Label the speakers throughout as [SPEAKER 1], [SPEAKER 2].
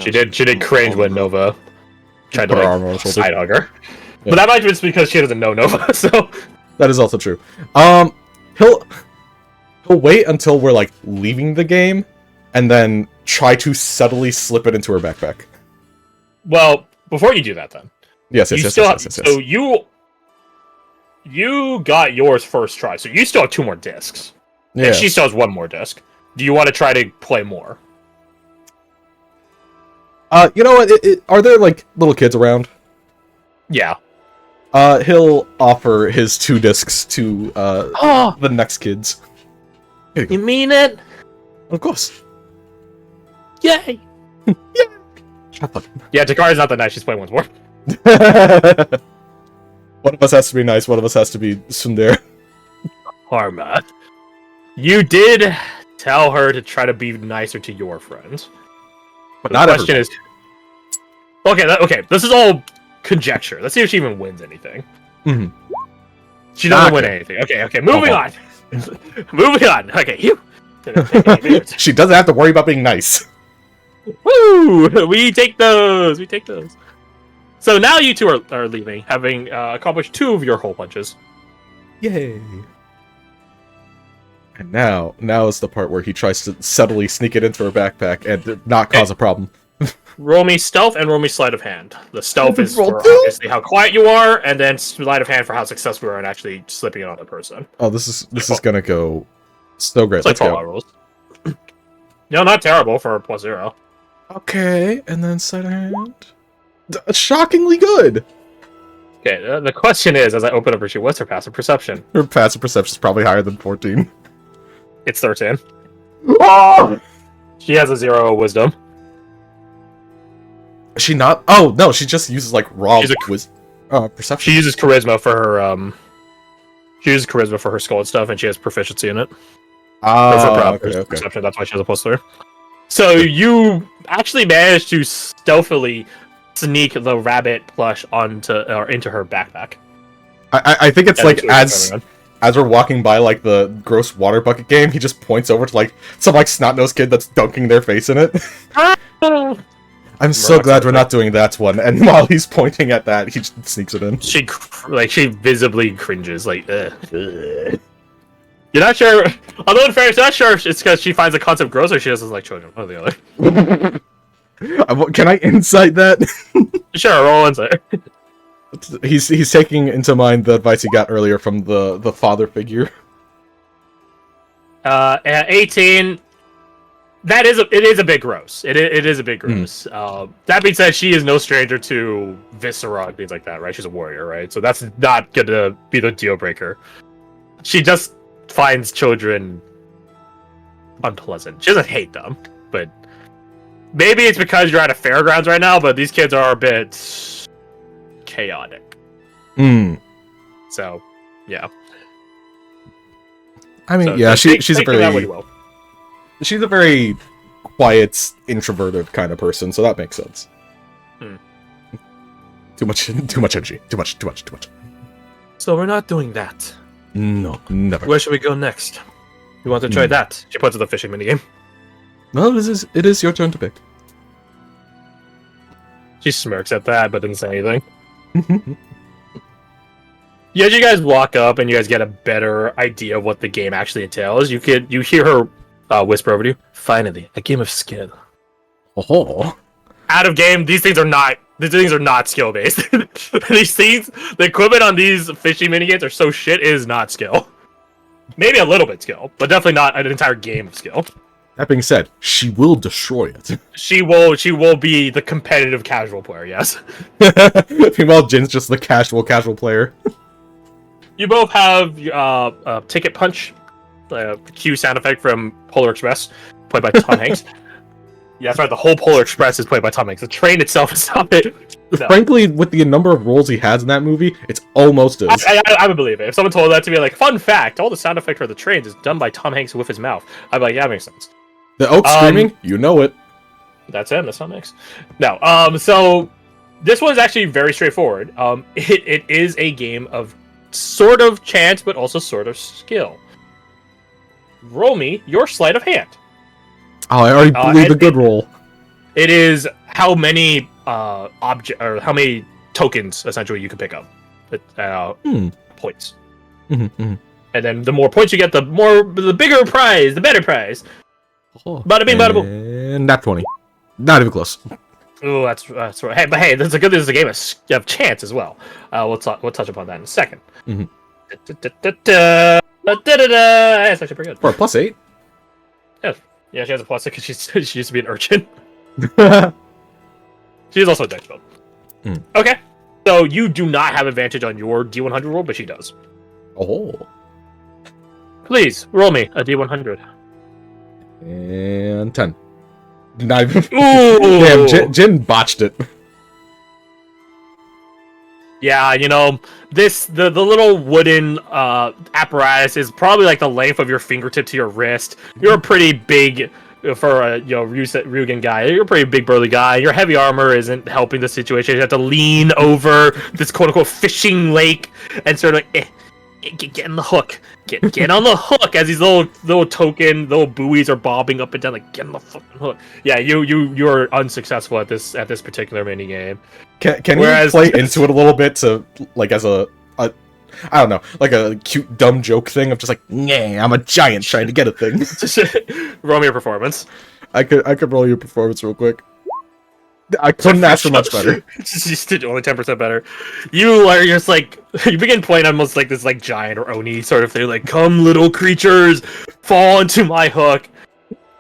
[SPEAKER 1] She did cringe when Nova tried to like side hug her. Yeah. But that might be just because she doesn't know Nova, so
[SPEAKER 2] that is also true. He'll wait until we're like leaving the game, and then try to subtly slip it into her backpack.
[SPEAKER 1] Well, before you do that, then
[SPEAKER 2] yes.
[SPEAKER 1] So you got yours first try, so you still have 2 more discs. Yeah. And she still has 1 more disc. Do you want to try to play more?
[SPEAKER 2] You know what? Are there like little kids around?
[SPEAKER 1] Yeah.
[SPEAKER 2] He'll offer his 2 discs to the next kids.
[SPEAKER 1] You mean it?
[SPEAKER 2] Of course.
[SPEAKER 1] Yay!
[SPEAKER 2] Yay!
[SPEAKER 1] Yeah, Takari's not that nice. She's playing once more.
[SPEAKER 2] One of us has to be nice. One of us has to be tsundere.
[SPEAKER 1] Harma, you did tell her to try to be nicer to your friends. But the question is... Okay, this is all conjecture. Let's see if she even wins anything.
[SPEAKER 2] Mm-hmm.
[SPEAKER 1] She doesn't win anything. Okay, moving on. Moving on. Okay, you...
[SPEAKER 2] She doesn't have to worry about being nice.
[SPEAKER 1] Woo! We take those! So now you 2 are leaving, having accomplished 2 of your hole punches.
[SPEAKER 2] Yay! And now is the part where he tries to subtly sneak it into her backpack and not cause a problem.
[SPEAKER 1] Roll me stealth and roll me sleight of hand. The stealth is for obviously how quiet you are, and then sleight of hand for how successful you are in actually slipping it on the person.
[SPEAKER 2] Oh, this is gonna go so great.
[SPEAKER 1] It's like 12 rolls. No, not terrible for a +0.
[SPEAKER 2] Okay, and then sleight of hand. Shockingly good.
[SPEAKER 1] Okay, the question is, as I open up her sheet, what's her passive perception?
[SPEAKER 2] Her passive perception is probably higher than 14.
[SPEAKER 1] It's 13. Oh! She has a 0 wisdom.
[SPEAKER 2] Is she not? Oh no, she just uses like raw perception.
[SPEAKER 1] She uses charisma for her She uses charisma for her skull and stuff, and she has proficiency in it.
[SPEAKER 2] Okay.
[SPEAKER 1] Perception. That's why she has a +3. So you actually managed to stealthily sneak the rabbit plush into her backpack.
[SPEAKER 2] I think it's like as we're walking by like the gross water bucket game, he just points over to like some like snot-nosed kid that's dunking their face in it. I'm so glad we're not doing that one. And while he's pointing at that, he just sneaks it in.
[SPEAKER 1] She visibly cringes, like, ugh. You're not sure. Although in fairness, you're not sure if it's because she finds the concept gross or she doesn't like children. One or the
[SPEAKER 2] other. Can I insight that?
[SPEAKER 1] Sure, roll insight.
[SPEAKER 2] He's taking into mind the advice he got earlier from the father figure.
[SPEAKER 1] At 18, it is a bit gross. It is a bit gross. That being said, she is no stranger to viscera and things like that, right? She's a warrior, right? So that's not gonna be the deal breaker. She just finds children unpleasant. She doesn't hate them, but maybe it's because you're at a fairgrounds right now, but these kids are a bit chaotic. So, yeah.
[SPEAKER 2] I mean, yeah, she's a very quiet, introverted kind of person, so that makes sense. Too much energy. Too much.
[SPEAKER 1] So we're not doing that.
[SPEAKER 2] No, never.
[SPEAKER 1] Where should we go next? You want to try that? She points to the fishing minigame.
[SPEAKER 2] No, it is your turn to pick.
[SPEAKER 1] She smirks at that, but doesn't say anything. Yeah, as you guys walk up and you guys get a better idea of what the game actually entails, you hear her whisper over to you. Finally, a game of skill.
[SPEAKER 2] Oh.
[SPEAKER 1] Out of game, these things are not skill based. These things, the equipment on these fishing minigames are so shit. It is not skill. Maybe a little bit skill, but definitely not an entire game of skill.
[SPEAKER 2] That being said, she will destroy it.
[SPEAKER 1] She will be the competitive casual player. Yes.
[SPEAKER 2] Meanwhile, Jin's just the casual player.
[SPEAKER 1] You both have ticket punch, the cue sound effect from Polar Express, played by Tom Hanks. Yeah, that's right. The whole Polar Express is played by Tom Hanks. The train itself is not it. No.
[SPEAKER 2] Frankly, with the number of roles he has in that movie, it's almost as.
[SPEAKER 1] I would believe it. If someone told that to me, like, fun fact, all the sound effect for the trains is done by Tom Hanks with his mouth. I'd be like, yeah, that makes sense.
[SPEAKER 2] The oak screaming, you know it.
[SPEAKER 1] That's him. That's Tom Hanks. No. So this one's actually very straightforward. It is a game of sort of chance, but also sort of skill. Roll me your sleight of hand.
[SPEAKER 2] Oh, I already believe a good roll.
[SPEAKER 1] It is how many how many tokens essentially you can pick up. Points.
[SPEAKER 2] Mm-hmm.
[SPEAKER 1] And then the more points you get, the bigger prize, the better prize.
[SPEAKER 2] Oh.
[SPEAKER 1] Bada bing, bada boom.
[SPEAKER 2] And not 20. Not even close.
[SPEAKER 1] Oh, that's right. Hey, but hey, this is a game of chance as well. We'll touch upon that in a second.
[SPEAKER 2] Mm-hmm.
[SPEAKER 1] That's actually pretty good.
[SPEAKER 2] For a +8.
[SPEAKER 1] Yeah, she has a plus because she used to be an urchin. She's also a dex build. Okay, so you do not have advantage on your D100 roll, but she does.
[SPEAKER 2] Oh.
[SPEAKER 1] Please roll me a D100.
[SPEAKER 2] And 10. Not even.
[SPEAKER 1] Ooh!
[SPEAKER 2] Damn, Jin botched it.
[SPEAKER 1] Yeah, you know, the little wooden apparatus is probably like the length of your fingertip to your wrist. You're a pretty big for a Ryugen guy. You're a pretty big burly guy. Your heavy armor isn't helping the situation. You have to lean over this quote unquote fishing lake and sort of get in the hook. Get on the hook as these little buoys are bobbing up and down. Like, get on the fucking hook. Yeah, you're unsuccessful at this particular mini game.
[SPEAKER 2] Can you play into it a little bit to like as a I don't know, like a cute dumb joke thing of just like, yeah, I'm a giant trying to get a thing.
[SPEAKER 1] Roll me your performance.
[SPEAKER 2] I could roll your performance real quick. I couldn't ask for much better.
[SPEAKER 1] Just only 10% better. You are just like you begin playing almost like this like giant or oni sort of thing, like come little creatures, fall into my hook.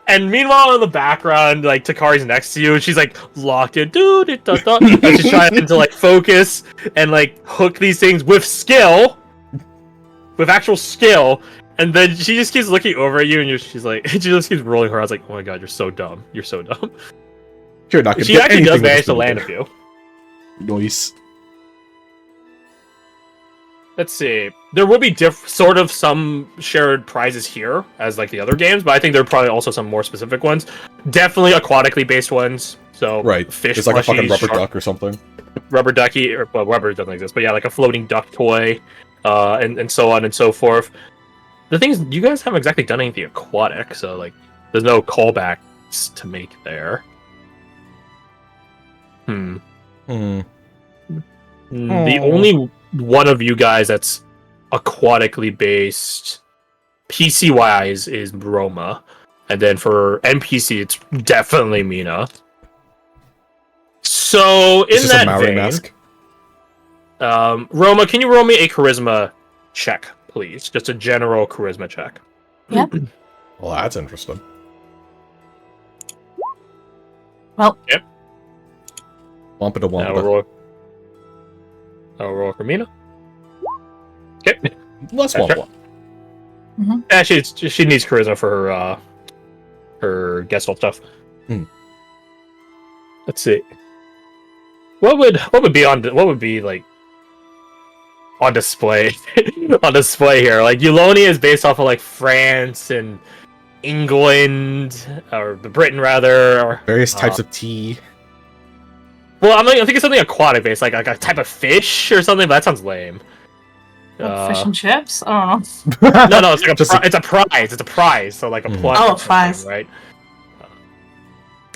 [SPEAKER 1] And meanwhile in the background, like Takari's next to you, and she's like locked in, and she's trying to like focus and like hook these things with skill, with actual skill. And then she just keeps looking over at you, and she's like, she just keeps rolling her eyes, like, oh my god, you're so dumb, you're so dumb.
[SPEAKER 2] You're not gonna
[SPEAKER 1] she actually does manage to land a few.
[SPEAKER 2] Nice.
[SPEAKER 1] Let's see. There will be sort of some shared prizes here as like the other games, but I think there are probably also some more specific ones. Definitely aquatically based ones. So
[SPEAKER 2] right,
[SPEAKER 1] fish,
[SPEAKER 2] it's like a fucking rubber duck or something.
[SPEAKER 1] Rubber ducky, or well, rubber doesn't exist, but yeah, like a floating duck toy, and so on and so forth. The thing is, you guys haven't exactly done anything aquatic, so like, there's no callbacks to make there. The only one of you guys that's aquatically based PC wise is Roma, and then for NPC it's definitely Mina. So in that vein, mask? Roma, can you roll me a charisma check, please? Just a general charisma check.
[SPEAKER 3] Yep.
[SPEAKER 2] Well, that's interesting.
[SPEAKER 3] Well.
[SPEAKER 1] Yep.
[SPEAKER 2] Wampa to Wampa.
[SPEAKER 1] I'll roll for Mina. Okay.
[SPEAKER 2] Less Wampa.
[SPEAKER 1] Yeah, she needs charisma for her Gestalt stuff. Let's see. What would be like on display on display here? Like Eulonia is based off of like France and England or Britain rather, or
[SPEAKER 2] various types of tea.
[SPEAKER 1] Well, I think it's something aquatic based, like a type of fish or something. But that sounds lame.
[SPEAKER 3] Fish and chips? I don't know.
[SPEAKER 1] No, it's like it's a prize. It's a prize. So like a plus.
[SPEAKER 3] Oh, prize,
[SPEAKER 1] right?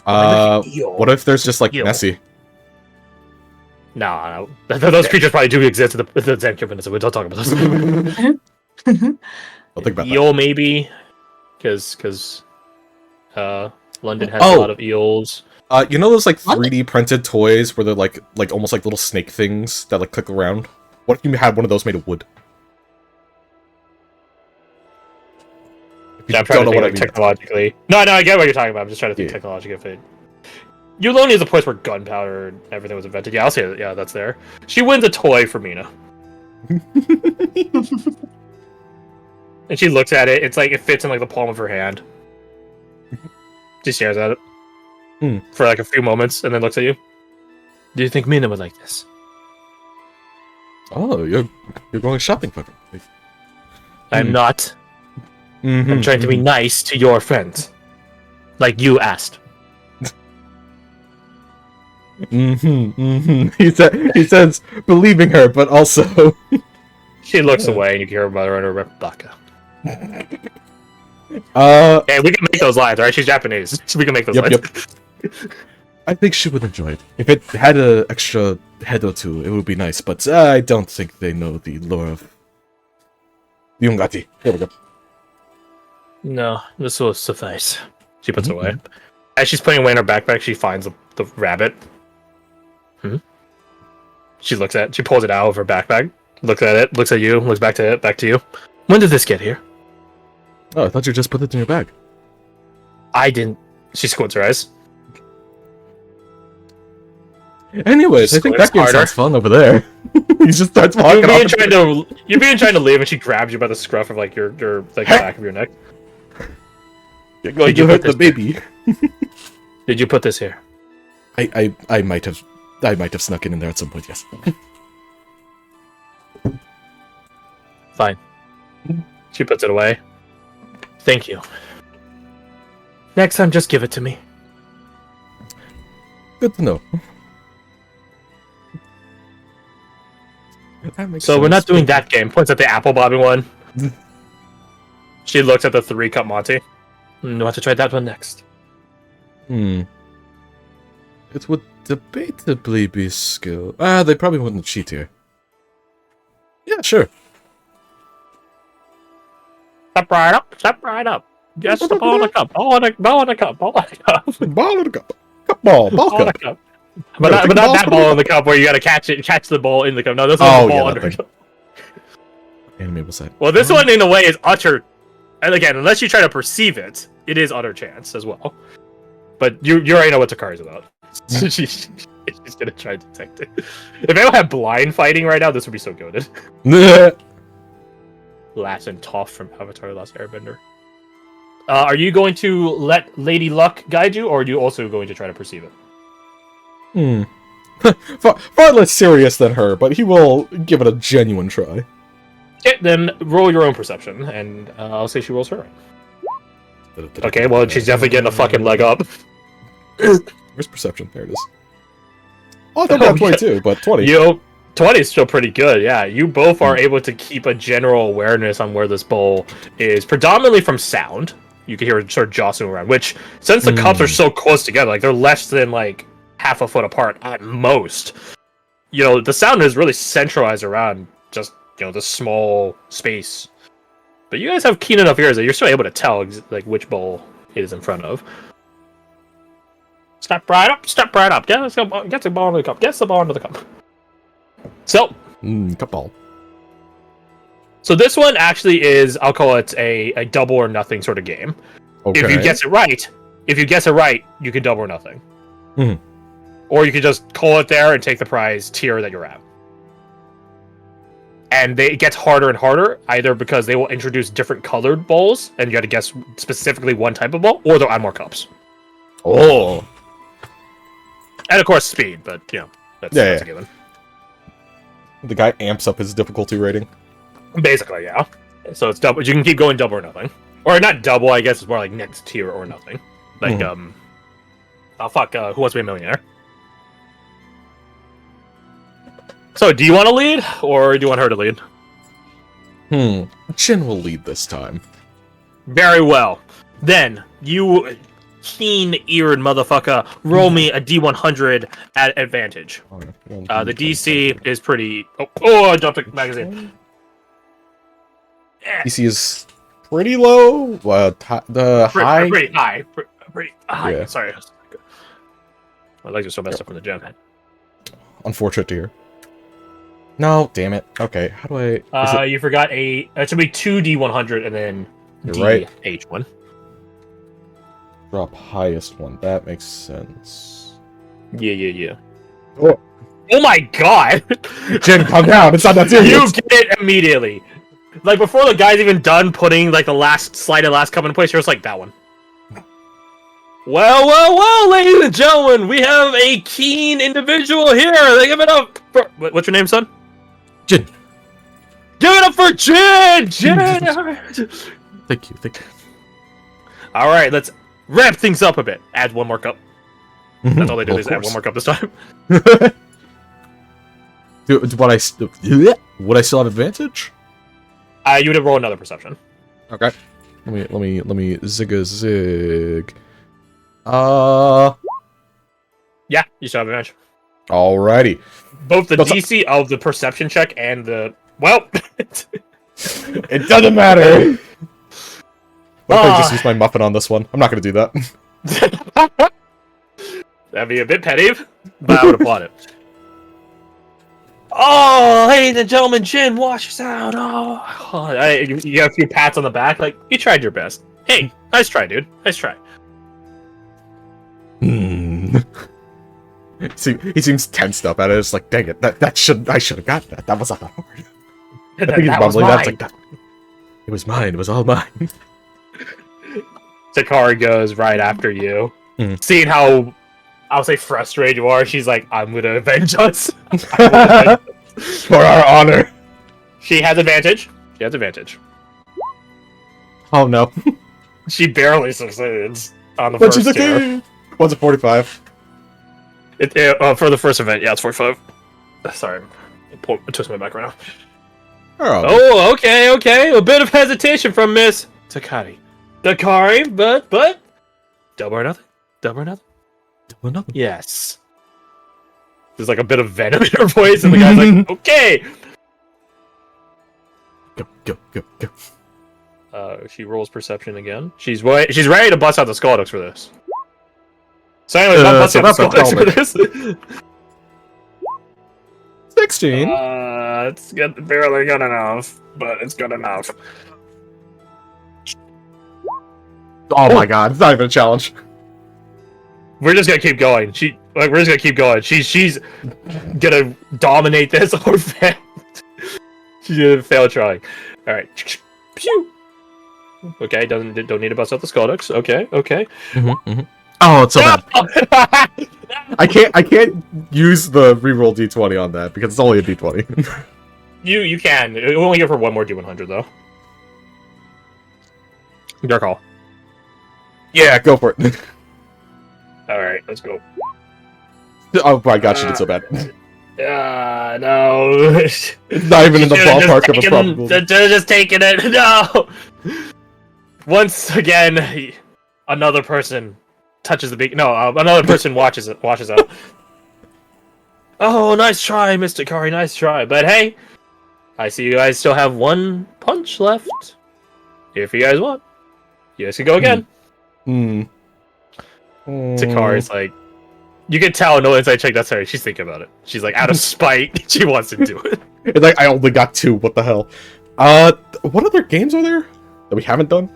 [SPEAKER 2] What if there's just like Nessie?
[SPEAKER 1] No. Those creatures probably do exist in the Zenkier, so we don't talk about those.
[SPEAKER 2] I'll think about
[SPEAKER 1] eel, maybe, because London has a lot of eels.
[SPEAKER 2] You know those like 3D printed toys where they're like almost like little snake things that like click around? What if you had one of those made of wood?
[SPEAKER 1] Yeah, I'm trying to think like technologically. No, I get what you're talking about. I'm just trying to think technologically if it. Eulonia is a place where gunpowder and everything was invented. Yeah, I'll say that. Yeah, that's there. She wins a toy for Mina. And she looks at it. It's like it fits in like the palm of her hand. She stares at it for like a few moments and then looks at you. Do you think Mina would like this?
[SPEAKER 2] Oh, you're going shopping for her.
[SPEAKER 1] I'm not. I'm trying to be nice to your friends, like you asked.
[SPEAKER 2] He says, believing her, but also
[SPEAKER 1] she looks away, and you hear her mother under Rebecca.
[SPEAKER 2] Hey,
[SPEAKER 1] we can make those lines, right? She's Japanese. We can make those lines.
[SPEAKER 2] I think she would enjoy it. If it had an extra head or two, it would be nice, but I don't think they know the lore of the Ungati. There we go.
[SPEAKER 1] No, this will suffice. She puts it away. As she's putting it away in her backpack, she finds the rabbit. She pulls it out of her backpack, looks at it, looks at you, looks back to it, back to you. When did this get here?
[SPEAKER 2] Oh, I thought you just put it in your bag.
[SPEAKER 1] I didn't. She squints her eyes.
[SPEAKER 2] Anyways, I think that game sounds fun over there. He just starts walking off.
[SPEAKER 1] You're being trying to leave, and she grabs you by the scruff of like your like back of your neck.
[SPEAKER 2] Like you hurt the baby.
[SPEAKER 1] Did you put this here?
[SPEAKER 2] I might have snuck it in there at some point. Yes.
[SPEAKER 1] Fine. She puts it away. Thank you. Next time, just give it to me.
[SPEAKER 2] Good to know.
[SPEAKER 1] So we're not doing that game. Points at the apple bobbing one. She looks at the 3-cup Monty. We'll have to try that one next.
[SPEAKER 2] It would debatably be skill. They probably wouldn't cheat here. Yeah, sure.
[SPEAKER 1] Step right up. Step right up. Just the ball in the cup. Ball in the cup. Ball in the cup.
[SPEAKER 2] Ball in the cup. Ball
[SPEAKER 1] in the cup. But not that ball in the cup where you gotta catch the ball in the cup. No, this one's the ball under the cup.
[SPEAKER 2] Anime was that?
[SPEAKER 1] Well, this one in a way is utter. And again, unless you try to perceive it, it is utter chance as well. But you already know what Takari's about. She's gonna try to detect it. If anyone had blind fighting right now, this would be so good. Lass and Toph from Avatar: The Last Airbender. Are you going to let Lady Luck guide you, or are you also going to try to perceive it?
[SPEAKER 2] Far less serious than her, but he will give it a genuine try.
[SPEAKER 1] Okay, then roll your own perception, and I'll say she rolls her own. Okay, well, she's definitely getting a fucking leg up.
[SPEAKER 2] Where's perception? There it is. Oh, I thought about 22, but 20.
[SPEAKER 1] 20 is still pretty good, yeah. You both are able to keep a general awareness on where this bowl is, predominantly from sound. You can hear it sort of jostling around, which, since the cups are so close together, like, they're less than, like, half a foot apart at most. You know, the sound is really centralized around just, you know, this small space. But you guys have keen enough ears that you're still able to tell, like, which bowl it is in front of. Step right up, step right up. Get the ball into the cup. Get the ball into the cup. So,
[SPEAKER 2] cup ball.
[SPEAKER 1] So this one actually is, I'll call it a double or nothing sort of game. Okay. If you guess it right, you can double or nothing. Or you can just call it there and take the prize tier that you're at. And it gets harder and harder, either because they will introduce different colored bowls, and you got to guess specifically one type of bowl, or they'll add more cups.
[SPEAKER 2] Oh.
[SPEAKER 1] And of course speed, but you know, that's a given.
[SPEAKER 2] The guy amps up his difficulty rating.
[SPEAKER 1] Basically, yeah. So it's double. You can keep going double or nothing, or not double. I guess it's more like next tier or nothing. Like oh fuck, Who Wants to Be a Millionaire? So, do you want to lead, or do you want her to lead?
[SPEAKER 2] Jin will lead this time.
[SPEAKER 1] Very well. Then you keen-eared motherfucker, roll me a D100 at advantage. The DC is pretty. Oh! I dropped a magazine.
[SPEAKER 2] DC is pretty low. High.
[SPEAKER 1] Pretty high. Pretty high.
[SPEAKER 2] Yeah.
[SPEAKER 1] Sorry. My legs are so messed up from the gym.
[SPEAKER 2] Unfortunate to hear. No, damn it. Okay, how do I...
[SPEAKER 1] You forgot it should be 2 D100 and then H1.
[SPEAKER 2] Drop highest one. That makes sense.
[SPEAKER 1] Yeah. Oh my god!
[SPEAKER 2] Jin, calm down. It's not that serious.
[SPEAKER 1] You get it immediately. Like, before the guy's even done putting, like, the last cup in place, you're just like, that one. Well, ladies and gentlemen, we have a keen individual here. They give it up for... What's your name, son?
[SPEAKER 2] Jin.
[SPEAKER 1] Give it up for Jin!
[SPEAKER 2] Thank you.
[SPEAKER 1] Alright, let's ramp things up a bit. Add one more cup. That's all they do, is add one more cup this time.
[SPEAKER 2] Would I still have advantage?
[SPEAKER 1] You would roll another perception.
[SPEAKER 2] Okay. Let me zig a zig.
[SPEAKER 1] Yeah, you still have advantage.
[SPEAKER 2] Alrighty.
[SPEAKER 1] Both the DC of the perception check and the
[SPEAKER 2] it doesn't matter. What if I just use my muffin on this one? I'm not gonna do that.
[SPEAKER 1] That'd be a bit petty, but I would applaud it. Oh, ladies and gentlemen, Jin, wash us out. You got a few pats on the back, like, you tried your best. Hey, nice try, dude. Nice try.
[SPEAKER 2] See, he seems tensed up at it. It's like, dang it, I should have got that. That was not that hard.
[SPEAKER 1] That was mine.
[SPEAKER 2] Like, it was mine. It was all mine.
[SPEAKER 1] Takari goes right after you. Seeing how, I'll say, frustrated you are, she's like, I'm gonna avenge us.
[SPEAKER 2] For our honor.
[SPEAKER 1] She has advantage.
[SPEAKER 2] Oh no.
[SPEAKER 1] She barely succeeds on the first two.
[SPEAKER 2] What's a 45?
[SPEAKER 1] For the first event, yeah, it's 45. Sorry. Twist my back right now.
[SPEAKER 2] Oh,
[SPEAKER 1] okay. A bit of hesitation from Miss Takari, but double or nothing. Yes. There's like a bit of venom in her voice, and the guy's like, okay.
[SPEAKER 2] Go.
[SPEAKER 1] She rolls perception again. She's ready to bust out the Skulldux for this. So anyways, I'll bust out the Skulldux for this.
[SPEAKER 2] 16.
[SPEAKER 1] It's barely good enough, but it's good enough.
[SPEAKER 2] Oh my god, it's not even a challenge.
[SPEAKER 1] We're just gonna keep going. We're just gonna keep going. She's gonna dominate this or fail. She's gonna fail trying. All right. Pew. Okay, don't need to bust out the Skulldux. Okay.
[SPEAKER 2] Oh, it's so bad. I can't use the reroll d20 on that because it's only a d20.
[SPEAKER 1] You can. You only give her one more d100 though. Your call.
[SPEAKER 2] Yeah, go for it.
[SPEAKER 1] All right, let's go.
[SPEAKER 2] Oh my god, she did so bad.
[SPEAKER 1] No.
[SPEAKER 2] It's not even in the ballpark of a probability.
[SPEAKER 1] They're just taking it. No. Once again, another person touches the beak. No, another person washes out. Oh, nice try, Mr. Takari. Nice try. But hey, I see you guys still have one punch left. If you guys want, you guys can go again. Takari's like, you can tell, no inside check necessary. She's thinking about it. She's like, out of spite, she wants to do it.
[SPEAKER 2] It's like, I only got 2. What the hell? What other games are there that we haven't done?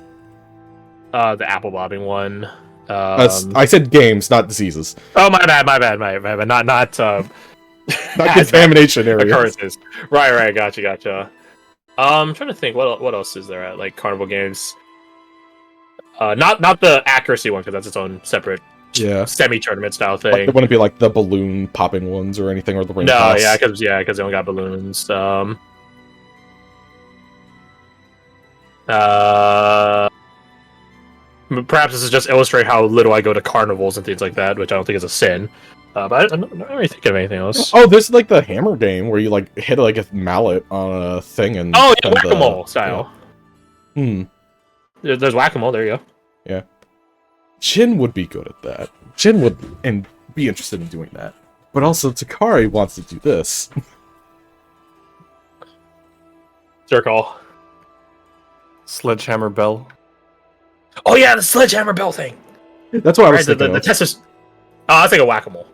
[SPEAKER 1] The apple bobbing one.
[SPEAKER 2] I said games, not diseases.
[SPEAKER 1] Oh, my bad. Not
[SPEAKER 2] contamination areas.
[SPEAKER 1] Occurrences. Right. Gotcha. I'm trying to think. What else is there at like carnival games? Not the accuracy one because that's its own separate semi-tournament style thing.
[SPEAKER 2] Like, it wouldn't be like the balloon popping ones or anything, or the ring toss.
[SPEAKER 1] because they only got balloons. Perhaps this is just illustrate how little I go to carnivals and things like that, which I don't think is a sin. But I'm not really thinking of anything else.
[SPEAKER 2] Oh, there's like the hammer game where you like hit like a mallet on a thing and
[SPEAKER 1] whack-a-mole style.
[SPEAKER 2] Yeah.
[SPEAKER 1] There's whack-a-mole. There you go.
[SPEAKER 2] Yeah. Jin would be good at that. Jin would be interested in doing that. But also Takari wants to do this.
[SPEAKER 1] Circle.
[SPEAKER 4] Sledgehammer bell.
[SPEAKER 1] Oh yeah, the sledgehammer bell thing.
[SPEAKER 2] That's what I was thinking.
[SPEAKER 1] The test is. Oh, I think a whack-a-mole.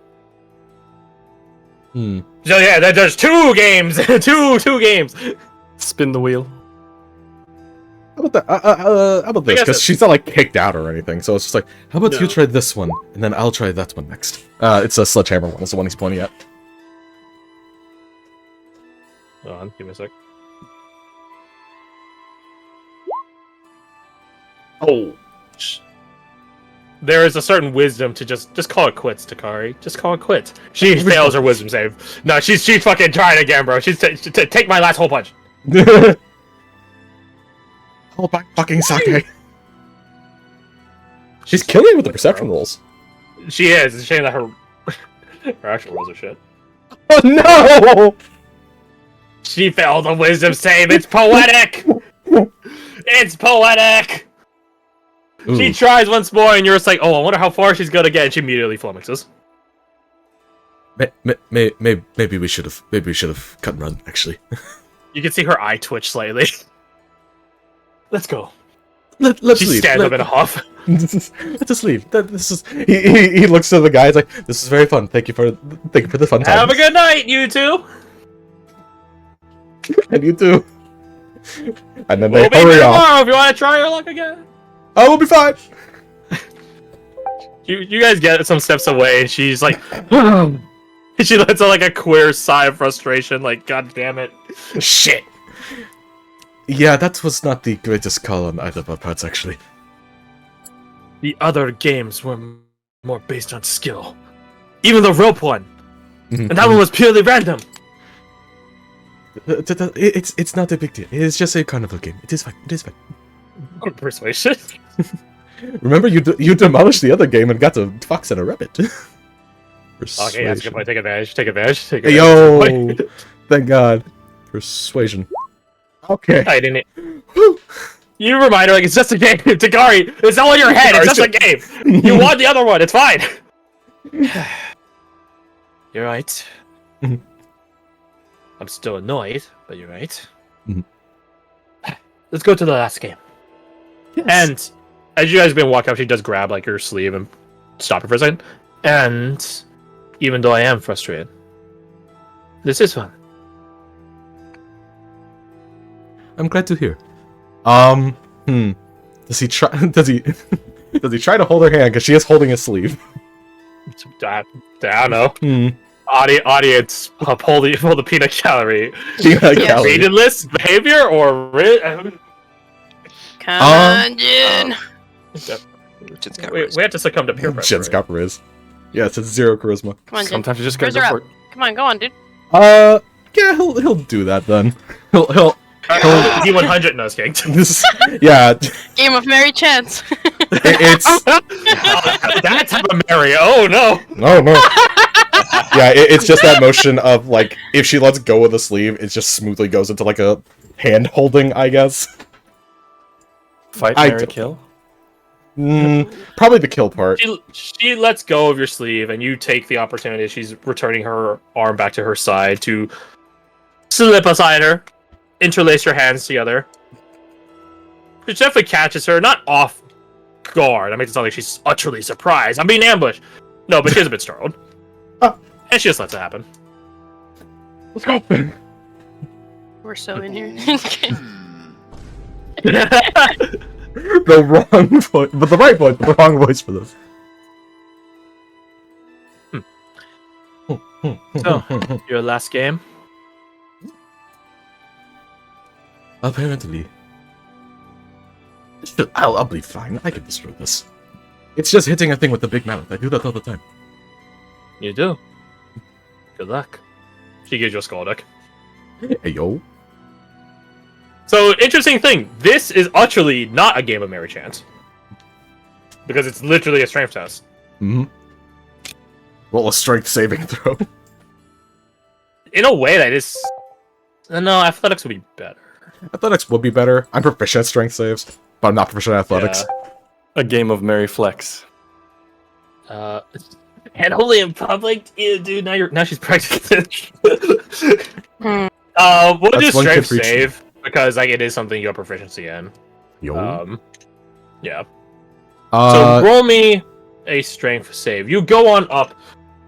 [SPEAKER 2] So
[SPEAKER 1] yeah, there's 2 games. two games.
[SPEAKER 4] Spin the wheel.
[SPEAKER 2] How about that? How about this? Because she's not like kicked out or anything, so it's just like, how about you try this one, and then I'll try that one next. It's a sledgehammer one. It's the one he's pointing at.
[SPEAKER 1] Hold on, give me a sec. Oh, there is a certain wisdom to just call it quits, Takari. Just call it quits. She fails her wisdom save. No, she's fucking trying again, bro. She's take my last hole punch.
[SPEAKER 2] Hold back, fucking sake. She's killing with the perception rolls.
[SPEAKER 1] She is. It's a shame that her actual rolls are shit.
[SPEAKER 2] Oh no!
[SPEAKER 1] She failed the wisdom save. It's poetic. It's poetic. Ooh. She tries once more, and you're just like, oh, I wonder how far she's gonna get, and she immediately flummoxes.
[SPEAKER 2] Maybe we should have cut and run. Actually,
[SPEAKER 1] You can see her eye twitch slightly. Let's go.
[SPEAKER 2] Let's
[SPEAKER 1] She
[SPEAKER 2] leave.
[SPEAKER 1] stands up in a huff.
[SPEAKER 2] Let's just leave. This is. He looks to the guys like, this is very fun. Thank you for the fun time.
[SPEAKER 1] Have a good night, you two.
[SPEAKER 2] And you too. And then
[SPEAKER 1] We'll
[SPEAKER 2] they hurry off.
[SPEAKER 1] tomorrow if you want to try your luck again.
[SPEAKER 2] Oh, we'll be fine.
[SPEAKER 1] You guys get some steps away, and she's like, she lets out like a queer sigh of frustration, like, God damn it.
[SPEAKER 2] Shit. Yeah, that was not the greatest call on either of our parts, actually.
[SPEAKER 1] The other games were more based on skill. Even the rope one. And that one was purely random.
[SPEAKER 2] It's not a big deal. It's just a carnival game. It is fine. It is fine.
[SPEAKER 1] Persuasion.
[SPEAKER 2] Remember, you demolished the other game and got a fox and a rabbit.
[SPEAKER 1] Okay, that's a good point. Take advantage. Take advantage. Take
[SPEAKER 2] Hey,
[SPEAKER 1] advantage.
[SPEAKER 2] yo! Thank God. Persuasion. Okay.
[SPEAKER 1] I didn't. You remind her like it's just a game. Tagari, it's all in your head. It's just a game. You won the other one. It's fine. You're right. I'm still annoyed, but you're right. Let's go to the last game.
[SPEAKER 2] Yes.
[SPEAKER 1] And as you guys have been walking up, she does grab like your sleeve and stop it for a second. And even though I am frustrated, this is fun.
[SPEAKER 2] I'm glad to hear. Does he try? Does he try to hold her hand because she is holding his sleeve?
[SPEAKER 1] I don't know. Audience, pull the peanut gallery.
[SPEAKER 2] Peanut gallery.
[SPEAKER 1] Readingless behavior or
[SPEAKER 4] Come on, Jin.
[SPEAKER 1] we have to succumb to peer pressure.
[SPEAKER 2] Jen's got riz. Yes, it's 0 charisma.
[SPEAKER 4] Come on, Jin.
[SPEAKER 5] Sometimes you just gotta
[SPEAKER 4] Raise her
[SPEAKER 5] go
[SPEAKER 4] up.
[SPEAKER 5] for it.
[SPEAKER 4] Come on, go on, dude.
[SPEAKER 2] Yeah, he'll do that then. He'll
[SPEAKER 1] D100 no king.
[SPEAKER 2] yeah.
[SPEAKER 4] Game of Mary Chance.
[SPEAKER 2] It's
[SPEAKER 1] That type of Mary. Oh no.
[SPEAKER 2] no. Yeah, it's just that motion of like if she lets go of the sleeve, it just smoothly goes into like a hand holding, I guess.
[SPEAKER 5] Fight,
[SPEAKER 2] I
[SPEAKER 5] marry,
[SPEAKER 2] d-
[SPEAKER 5] kill.
[SPEAKER 2] Probably the kill part.
[SPEAKER 1] She lets go of your sleeve, and you take the opportunity. She's returning her arm back to her side to slip aside her, interlace your hands together. Which definitely catches her, not off guard. I make it sound like she's utterly surprised. I'm being ambushed. No, but she's a bit startled. And she just lets it happen.
[SPEAKER 2] Let's go.
[SPEAKER 4] We're so in here.
[SPEAKER 2] The wrong voice, but the right voice, but the wrong voice for this.
[SPEAKER 1] So, your last game?
[SPEAKER 2] Apparently. I'll be fine. I can destroy this. It's just hitting a thing with the big mouth. I do that all the time.
[SPEAKER 1] You do. Good luck. She gives you a skull deck.
[SPEAKER 2] Hey, yo.
[SPEAKER 1] So, interesting thing. This is utterly not a game of Mary Chance. Because it's literally a strength test.
[SPEAKER 2] Roll a strength saving throw.
[SPEAKER 1] In a way, that is... No, athletics would be better.
[SPEAKER 2] Athletics would be better. I'm proficient at strength saves, but I'm not proficient at athletics.
[SPEAKER 5] A game of Mary Flex.
[SPEAKER 1] And only in public? Ew, dude, now she's practicing. We'll do
[SPEAKER 2] That's one kid
[SPEAKER 1] strength
[SPEAKER 2] for each
[SPEAKER 1] save, because like it is something you have proficiency in.
[SPEAKER 2] Yo.
[SPEAKER 1] Yeah. So roll me a strength save. You go on up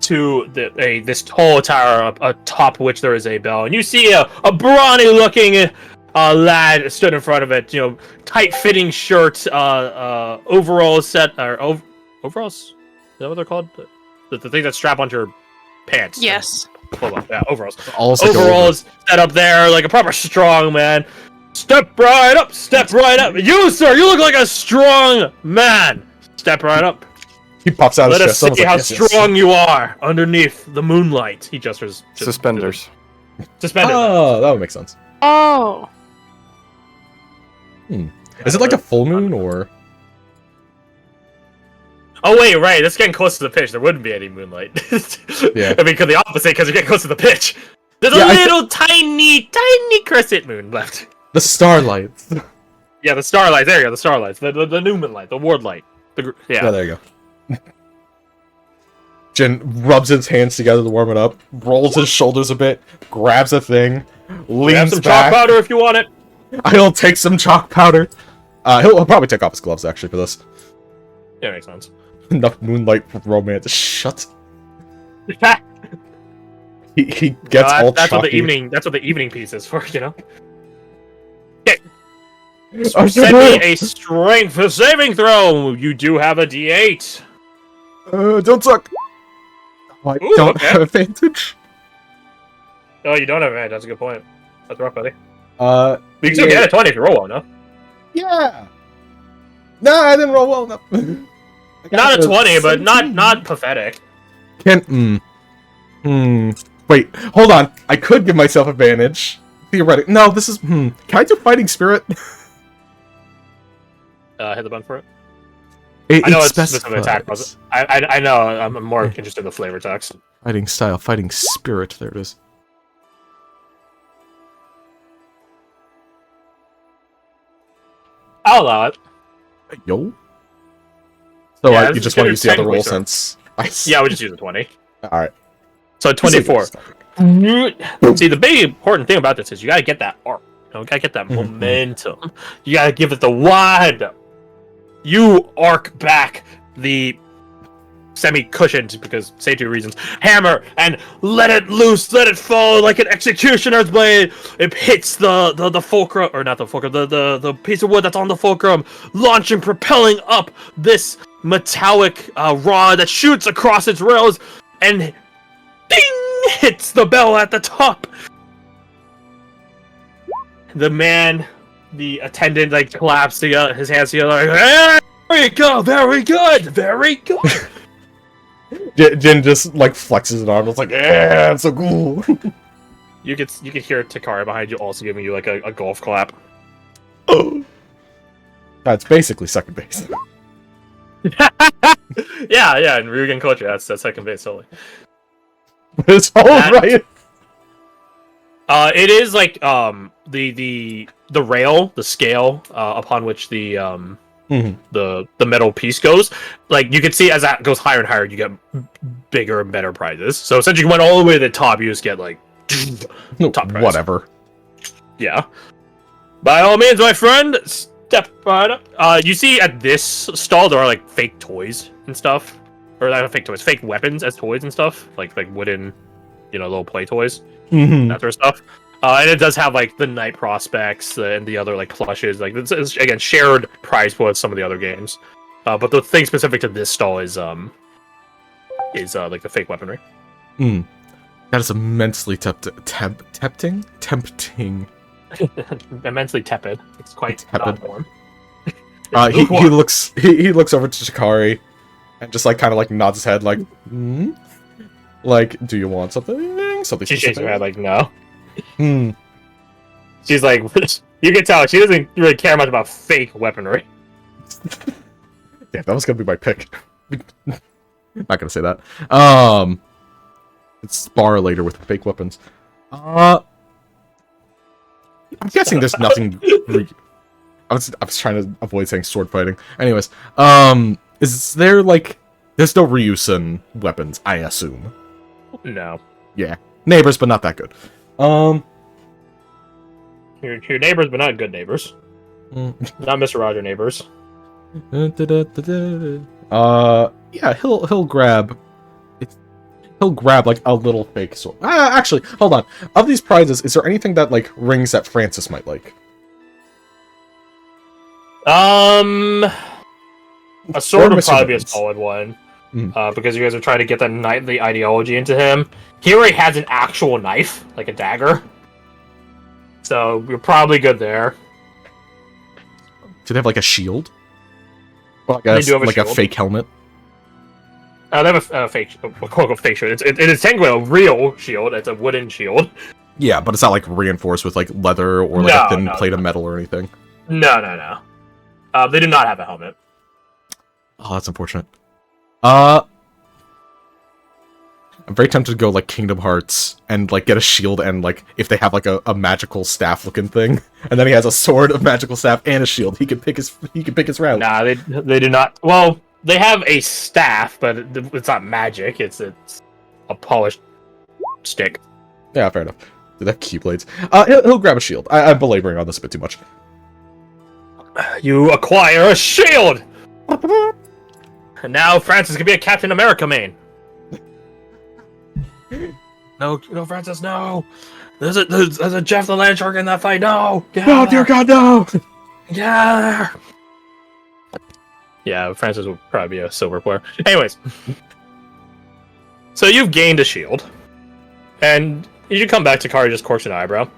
[SPEAKER 1] to this tall tower atop which there is a bell, and you see a brawny-looking lad stood in front of it. You know, tight-fitting shirt, overalls set or overalls. Is that what they're called? The thing that's strapped onto your pants.
[SPEAKER 4] Yes.
[SPEAKER 1] Hold on. Yeah, overalls.
[SPEAKER 2] Also
[SPEAKER 1] Overalls set up there like a proper strong man. Step right up. Step right up. You, sir, you look like a strong man. Step right up.
[SPEAKER 2] He pops out
[SPEAKER 1] Let
[SPEAKER 2] his
[SPEAKER 1] us
[SPEAKER 2] chest.
[SPEAKER 1] see how
[SPEAKER 2] Yes, yes.
[SPEAKER 1] strong you are underneath the moonlight. He gestures.
[SPEAKER 5] Suspenders.
[SPEAKER 1] Suspenders.
[SPEAKER 2] Oh, that would make sense.
[SPEAKER 4] Oh.
[SPEAKER 2] Is it like a full moon or?
[SPEAKER 1] Oh wait, right. That's getting close to the pitch. There wouldn't be any moonlight.
[SPEAKER 2] Yeah.
[SPEAKER 1] I mean, the opposite, because you're getting close to the pitch. There's
[SPEAKER 2] Yeah,
[SPEAKER 1] a little tiny crescent moon left.
[SPEAKER 2] The starlights.
[SPEAKER 1] Yeah, the starlight. There you go. The starlights. The Newman light. The ward light. Yeah.
[SPEAKER 2] Yeah, there you go. Jin rubs his hands together to warm it up, rolls his shoulders a bit, grabs a thing,
[SPEAKER 1] We have
[SPEAKER 2] leans
[SPEAKER 1] some
[SPEAKER 2] back.
[SPEAKER 1] chalk powder if you want it.
[SPEAKER 2] He'll take some chalk powder. He'll probably take off his gloves, actually, for this.
[SPEAKER 1] Yeah, makes sense.
[SPEAKER 2] Enough moonlight romance. Shut. He gets all
[SPEAKER 1] that's what the
[SPEAKER 2] chalky.
[SPEAKER 1] That's what the evening piece is for, you know. Okay.
[SPEAKER 2] Oh,
[SPEAKER 1] Send me a strength saving throw. You do have a D8.
[SPEAKER 2] Don't suck. Oh, I
[SPEAKER 1] Ooh,
[SPEAKER 2] don't
[SPEAKER 1] okay.
[SPEAKER 2] have advantage.
[SPEAKER 1] Oh, you don't have advantage. That's a good point. That's rough, buddy.
[SPEAKER 2] Uh,
[SPEAKER 1] You can still get a 20 if you roll well enough.
[SPEAKER 2] yeah. No, I didn't roll well enough.
[SPEAKER 1] Not a 20, but
[SPEAKER 2] 17.
[SPEAKER 1] not pathetic.
[SPEAKER 2] Wait, hold on. I could give myself advantage. Theoretic. No, this is. Can I do fighting spirit?
[SPEAKER 1] Hit the button for it.
[SPEAKER 2] It
[SPEAKER 1] I know it's specific attack.
[SPEAKER 2] specifies.
[SPEAKER 1] I know. I'm more interested in the flavor text.
[SPEAKER 2] Fighting style, fighting spirit. There it is.
[SPEAKER 1] I'll allow it.
[SPEAKER 2] Yo. So
[SPEAKER 1] Yeah,
[SPEAKER 2] you
[SPEAKER 1] this
[SPEAKER 2] just
[SPEAKER 1] is
[SPEAKER 2] want to
[SPEAKER 1] good
[SPEAKER 2] use the other
[SPEAKER 1] technically,
[SPEAKER 2] roll
[SPEAKER 1] sir.
[SPEAKER 2] since.
[SPEAKER 1] Yeah, we just use a 20.
[SPEAKER 2] All right.
[SPEAKER 1] So 24. See, the big important thing about this is you gotta get that arc. You know, gotta get that momentum. You gotta give it the wide. You arc back the semi-cushioned, because safety reasons, hammer and let it loose, let it fall like an executioner's blade. It hits the fulcrum, or not the fulcrum, the piece of wood that's on the fulcrum, launching, propelling up this metallic rod that shoots across its rails, and ding, hits the bell at the top. The man, the attendant, like claps together, his hands together, like, hey, there you go, very good, very good.
[SPEAKER 2] Jin just like flexes an arm. It's like, yeah, it's so cool.
[SPEAKER 1] You could hear Takara behind you also giving you like a golf clap.
[SPEAKER 2] That's basically second base.
[SPEAKER 1] yeah, and Ryugen Kochi, that's second base solely.
[SPEAKER 2] It's all
[SPEAKER 1] That-
[SPEAKER 2] right.
[SPEAKER 1] It is like the rail, the scale upon which the metal piece goes. Like you can see as that goes higher and higher, you get bigger and better prizes. So since you went all the way to the top, you just get like top prize.
[SPEAKER 2] Whatever.
[SPEAKER 1] Yeah. By all means, my friend, step right up. You see at this stall there are like fake toys and stuff, or not fake toys, fake weapons as toys and stuff, like wooden, little play toys. That sort of stuff. And it does have like the Night Prospects and the other like plushes. Like it's again shared prize pool with some of the other games. But the thing specific to this stall is like the fake weaponry.
[SPEAKER 2] That is immensely tempting.
[SPEAKER 1] Immensely tepid. It's quite
[SPEAKER 2] Tepid.
[SPEAKER 1] warm.
[SPEAKER 2] He looks over to Shikari and just like kind of like nods his head like, like, do you want something? Something
[SPEAKER 1] She shakes her head like no. She's like, you can tell she doesn't really care much about fake weaponry.
[SPEAKER 2] Yeah, that was gonna be my pick. Not gonna say that. It's spar later with fake weapons. I'm guessing there's nothing. I was trying to avoid saying sword fighting. Anyways, is there like there's no Ryusen weapons? I assume.
[SPEAKER 1] No.
[SPEAKER 2] Yeah, neighbors, but not that good.
[SPEAKER 1] Your neighbors, but not good neighbors. Not Mr. Roger neighbors.
[SPEAKER 2] Yeah, he'll grab. He'll grab like a little fake sword. Actually, hold on. Of these prizes, is there anything that like rings that Francis might like?
[SPEAKER 1] A sword
[SPEAKER 2] Or
[SPEAKER 1] would
[SPEAKER 2] Mr.
[SPEAKER 1] probably be a
[SPEAKER 2] Evans.
[SPEAKER 1] solid one. Because you guys are trying to get that knightly ideology into him. He already has an actual knife, like a dagger. So you're probably good there.
[SPEAKER 2] Do they have like a shield? Well, I
[SPEAKER 1] They
[SPEAKER 2] guess
[SPEAKER 1] do have a
[SPEAKER 2] like a
[SPEAKER 1] shield.
[SPEAKER 2] fake helmet.
[SPEAKER 1] They have a fake, quote-unquote fake shield. It is technically a real shield. It's a wooden shield.
[SPEAKER 2] Yeah, but it's not like reinforced with like leather or like a thin plate of metal or anything.
[SPEAKER 1] No. They do not have a helmet.
[SPEAKER 2] Oh, that's unfortunate. I'm very tempted to go like Kingdom Hearts and like get a shield and like if they have like a magical staff looking thing, and then he has a sword, a magical staff, and a shield. He can pick his route.
[SPEAKER 1] Nah, they do not. Well, they have a staff, but it's not magic. It's a polished stick.
[SPEAKER 2] Yeah, fair enough. Do they have keyblades? He'll grab a shield. I'm belaboring on this a bit too much.
[SPEAKER 1] You acquire a shield! And now Francis can be a Captain America main. No, Francis, no! There's a Jeff the Land Shark in that fight, no!
[SPEAKER 2] No, dear God, no!
[SPEAKER 1] Yeah! Yeah, Francis will probably be a silver player. Anyways. So you've gained a shield. And you should come back to Kari just corks an eyebrow.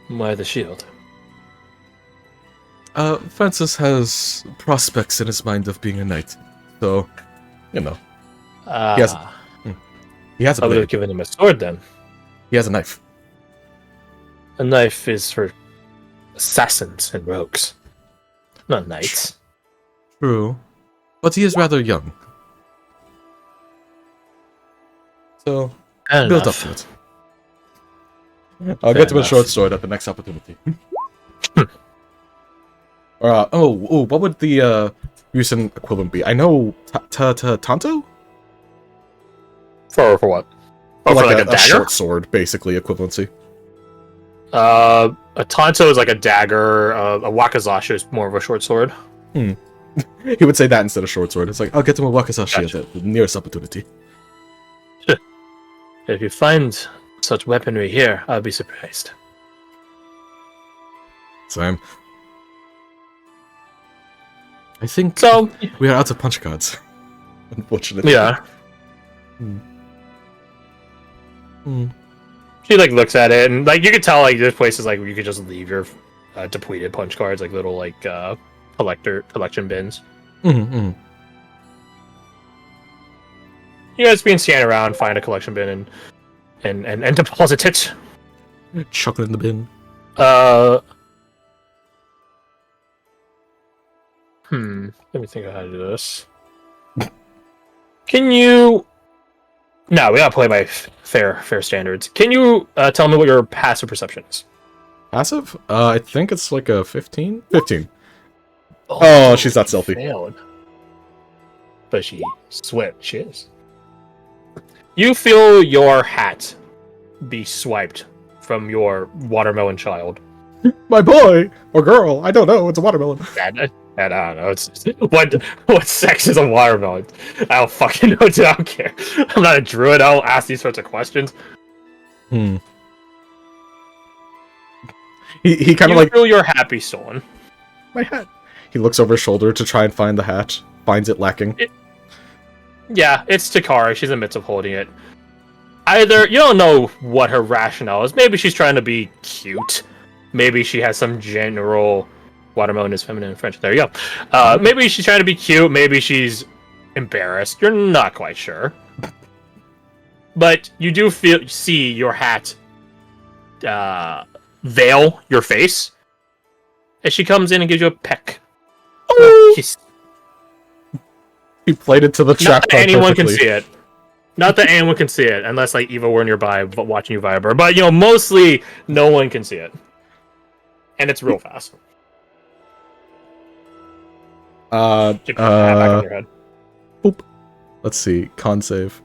[SPEAKER 1] Why the shield?
[SPEAKER 2] Francis has prospects in his mind of being a knight. So, you know. He has a
[SPEAKER 1] I would have
[SPEAKER 2] blade.
[SPEAKER 1] given him a sword then.
[SPEAKER 2] He has a knife.
[SPEAKER 1] A knife is for assassins and rogues, not knights.
[SPEAKER 2] True. But he is rather young. So, build up to it. I'll get to a short sword at the next opportunity. What would the Ryusen equivalent be? I know Tanto?
[SPEAKER 1] For what? Oh,
[SPEAKER 2] Like
[SPEAKER 1] for like a
[SPEAKER 2] a
[SPEAKER 1] dagger?
[SPEAKER 2] short sword, basically, equivalency.
[SPEAKER 1] A tanto is like a dagger. A wakizashi is more of a short sword.
[SPEAKER 2] He would say that instead of short sword. It's like, I'll get to a wakizashi
[SPEAKER 1] Gotcha.
[SPEAKER 2] at the nearest opportunity.
[SPEAKER 1] If you find such weaponry here, I'll be surprised.
[SPEAKER 2] Same. I think
[SPEAKER 1] So,
[SPEAKER 2] we are out of punch cards. Unfortunately.
[SPEAKER 1] yeah.
[SPEAKER 2] Hmm.
[SPEAKER 1] She like looks at it, and like you could tell, like there's places like where you could just leave your depleted punch cards, like little like collection bins.
[SPEAKER 2] Mm-hmm.
[SPEAKER 1] You guys can scan around, find a collection bin, and deposit it.
[SPEAKER 2] Chuck it in the bin.
[SPEAKER 1] Let me think of how to do this. Can you? No, we gotta play by fair standards. Can you tell me what your passive perception is?
[SPEAKER 2] Passive? I think it's like a 15? 15. Oh, she's not stealthy.
[SPEAKER 1] Failed. But she is. You feel your hat be swiped from your watermelon child.
[SPEAKER 2] My boy! Or girl, I don't know, it's a watermelon.
[SPEAKER 1] I don't know. It's what sex is a watermelon? I don't fucking know. Dude, I don't care. I'm not a druid. I don't ask these sorts of questions.
[SPEAKER 2] He kind
[SPEAKER 1] You
[SPEAKER 2] of like,
[SPEAKER 1] feel your hat be stolen.
[SPEAKER 2] my hat. He looks over his shoulder to try and find the hat. Finds it lacking.
[SPEAKER 1] Yeah, it's Takara. She's in the midst of holding it. Either you don't know what her rationale is. Maybe she's trying to be cute. Maybe she has some general watermelon is feminine in French. There you go. Maybe she's trying to be cute. Maybe she's embarrassed. You're not quite sure. But you do see your hat veil your face as she comes in and gives you a peck.
[SPEAKER 2] Oh!
[SPEAKER 1] Kiss.
[SPEAKER 2] He played it to the trap
[SPEAKER 1] Not that
[SPEAKER 2] card
[SPEAKER 1] anyone
[SPEAKER 2] perfectly.
[SPEAKER 1] can see it. Not that anyone can see it, unless like Eva were nearby watching you viber. But you know, mostly no one can see it, and it's real fast. Keep your hat back on your head.
[SPEAKER 2] Boop. Let's see. Con save.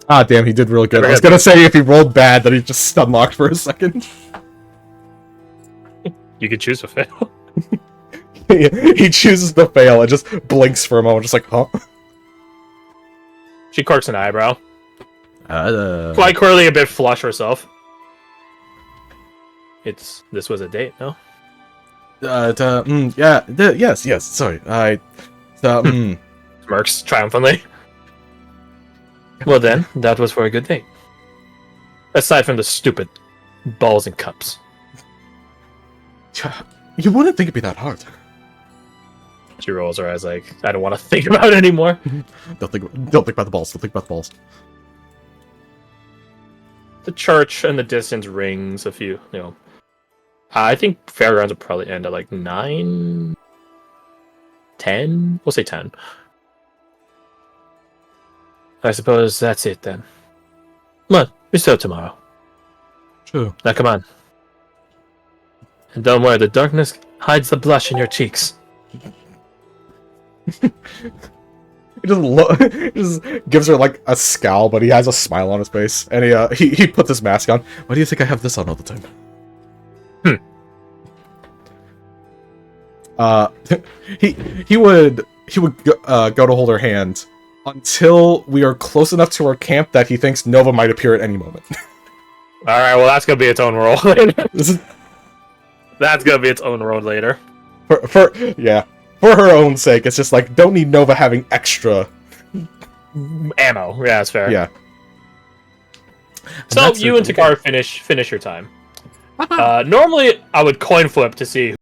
[SPEAKER 2] Ah, damn, he did really good. I was
[SPEAKER 1] Never
[SPEAKER 2] gonna say if he rolled bad, that he just stun locked for a second.
[SPEAKER 1] You could choose to fail.
[SPEAKER 2] He chooses to fail and just blinks for a moment, just like, huh?
[SPEAKER 1] She corks an eyebrow. Quite clearly a bit flush herself. This was a date, no?
[SPEAKER 2] Yes, sorry.
[SPEAKER 1] Smirks triumphantly. Well then, that was for a good date. Aside from the stupid balls and cups.
[SPEAKER 2] You wouldn't think it'd be that hard.
[SPEAKER 1] She rolls her eyes like, I don't want to think about it anymore.
[SPEAKER 2] Don't think about the balls. Don't think about the balls.
[SPEAKER 1] The church in the distance rings a few, you know. I think fairgrounds will probably end at like 9, 10? We'll say 10. I suppose that's it then. Come on, we still have tomorrow.
[SPEAKER 2] True.
[SPEAKER 1] Now come on. And don't worry, the darkness hides the blush in your cheeks.
[SPEAKER 2] he just gives her like a scowl, but he has a smile on his face, and he puts his mask on. Why do you think I have this on all the time? He would go to hold her hand until we are close enough to our camp that he thinks Nova might appear at any moment.
[SPEAKER 1] All right, well that's gonna be its own role.
[SPEAKER 2] This is
[SPEAKER 1] That's gonna be its own road later.
[SPEAKER 2] for her own sake. It's just like don't need Nova having extra
[SPEAKER 1] Ammo. Yeah, that's fair.
[SPEAKER 2] Yeah.
[SPEAKER 1] So you and Takar finish your time. Normally I would coin flip to see